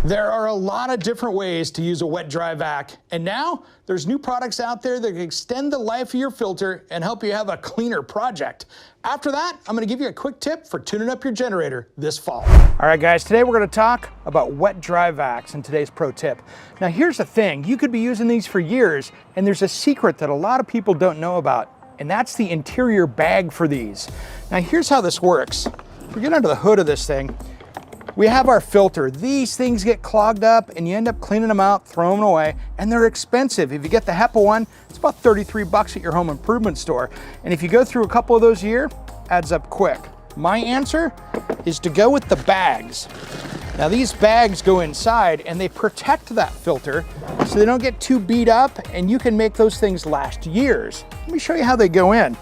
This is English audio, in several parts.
There are a lot of different ways to use a wet dry vac, and now there's new products out there that can extend the life of your filter and help you have a cleaner project. After that, I'm gonna give you a quick tip for tuning up your generator this fall. All right guys, today we're gonna talk about wet dry vacs in today's pro tip. Now here's the thing, you could be using these for years, and there's a secret that a lot of people don't know about, and that's the interior bag for these. Now here's how this works. If we get under the hood of this thing, we have our filter. These things get clogged up and you end up cleaning them out, throwing them away, and they're expensive. If you get the HEPA one, it's about 33 bucks at your home improvement store. And if you go through a couple of those a year, adds up quick. My answer is to go with the bags. Now these bags go inside and they protect that filter so they don't get too beat up, and you can make those things last years. Let me show you how they go in.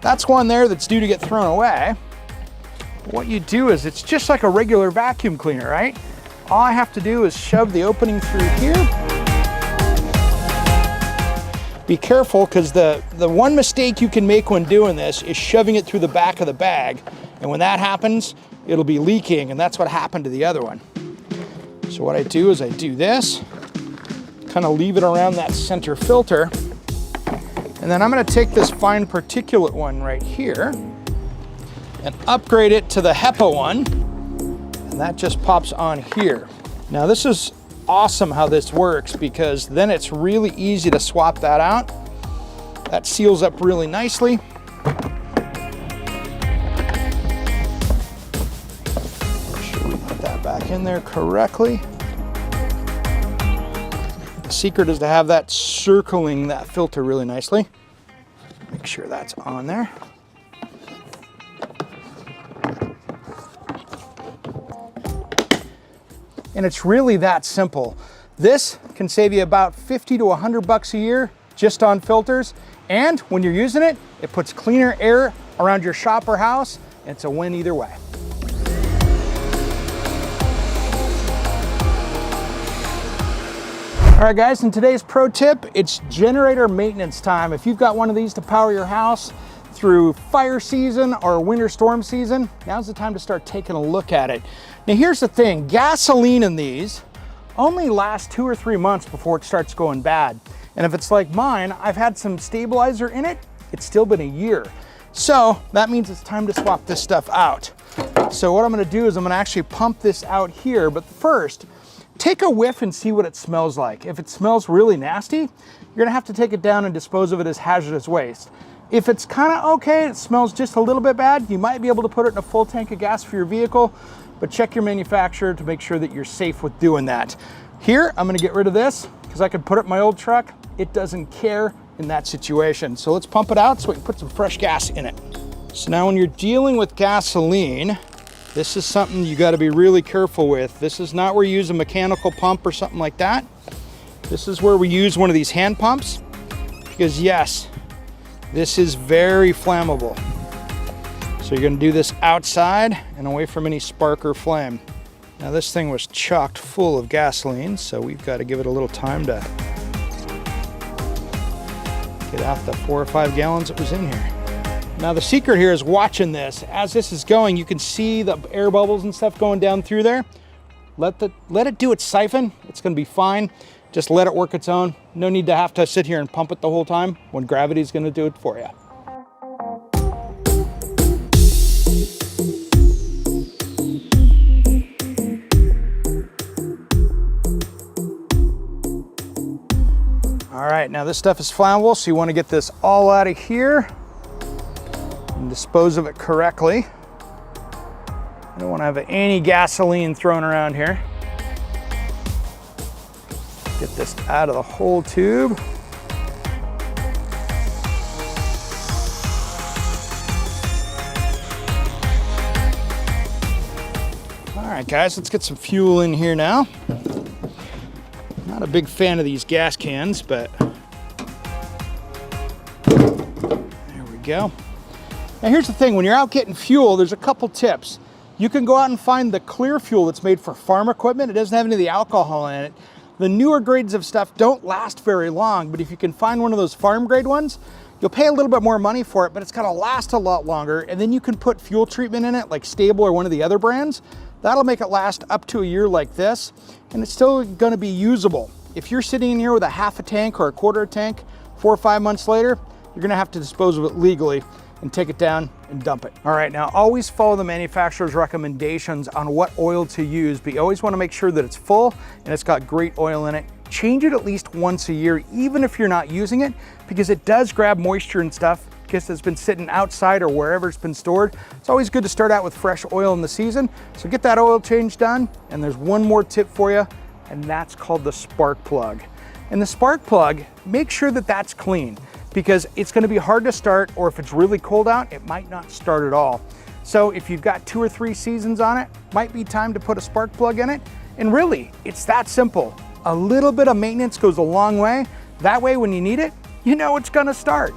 That's one there that's due to get thrown away. What you do is, it's just like a regular vacuum cleaner, right? All I have to do is shove the opening through here. Be careful, because the one mistake you can make when doing this is shoving it through the back of the bag. And when that happens, it'll be leaking, and that's what happened to the other one. So what I do is I do this, kind of leave it around that center filter. And then I'm gonna take this fine particulate one right here and upgrade it to the HEPA one, and that just pops on here. Now this is awesome how this works, because then it's really easy to swap that out. That seals up really nicely. Make sure we put that back in there correctly. The secret is to have that circling that filter really nicely. Make sure that's on there. And it's really that simple. This can save you about 50 to 100 bucks a year just on filters. And when you're using it, it puts cleaner air around your shop or house. And it's a win either way. All right guys, in today's pro tip, it's generator maintenance time. If you've got one of these to power your house through fire season or winter storm season, now's the time to start taking a look at it. Now here's the thing, gasoline in these only lasts 2 or 3 months before it starts going bad. And if it's like mine, I've had some stabilizer in it, it's still been a year. So that means it's time to swap this stuff out. So what I'm gonna do is I'm gonna actually pump this out here, but first, take a whiff and see what it smells like. If it smells really nasty, you're gonna have to take it down and dispose of it as hazardous waste. If it's kind of okay, it smells just a little bit bad, you might be able to put it in a full tank of gas for your vehicle, but check your manufacturer to make sure that you're safe with doing that. Here, I'm gonna get rid of this, because I could put it in my old truck. It doesn't care in that situation. So let's pump it out so we can put some fresh gas in it. So now when you're dealing with gasoline, this is something you gotta be really careful with. This is not where you use a mechanical pump or something like that. This is where we use one of these hand pumps, because yes, this is very flammable. So you're gonna do this outside and away from any spark or flame. Now this thing was chocked full of gasoline, so we've got to give it a little time to get out the 4 or 5 gallons that was in here. Now the secret here is watching this. As this is going, you can see the air bubbles and stuff going down through there. Let it do its siphon. It's gonna be fine. Just let it work its own. No need to have to sit here and pump it the whole time when gravity's gonna do it for you. All right, now this stuff is flammable, so you want to get this all out of here and dispose of it correctly. I don't want to have any gasoline thrown around here. Get this out of the whole tube. All right, guys, let's get some fuel in here now. Not a big fan of these gas cans, but there we go. Now here's the thing, when you're out getting fuel, there's a couple tips. You can go out and find the clear fuel that's made for farm equipment. It doesn't have any of the alcohol in it. The newer grades of stuff don't last very long, but if you can find one of those farm grade ones, you'll pay a little bit more money for it, but it's gonna last a lot longer. And then you can put fuel treatment in it, like Stable or one of the other brands. That'll make it last up to a year like this, and it's still gonna be usable. If you're sitting in here with a half a tank or a quarter tank, 4 or 5 months later, you're gonna have to dispose of it legally and take it down and dump it. All right, now always follow the manufacturer's recommendations on what oil to use, but you always wanna make sure that it's full and it's got great oil in it. Change it at least once a year, even if you're not using it, because it does grab moisture and stuff because it's been sitting outside or wherever it's been stored. It's always good to start out with fresh oil in the season. So get that oil change done. And there's one more tip for you, and that's called the spark plug. And the spark plug, make sure that that's clean, because it's gonna be hard to start, or if it's really cold out, it might not start at all. So if you've got 2 or 3 seasons on it, might be time to put a spark plug in it. And really, it's that simple. A little bit of maintenance goes a long way. That way, when you need it, you know it's gonna start.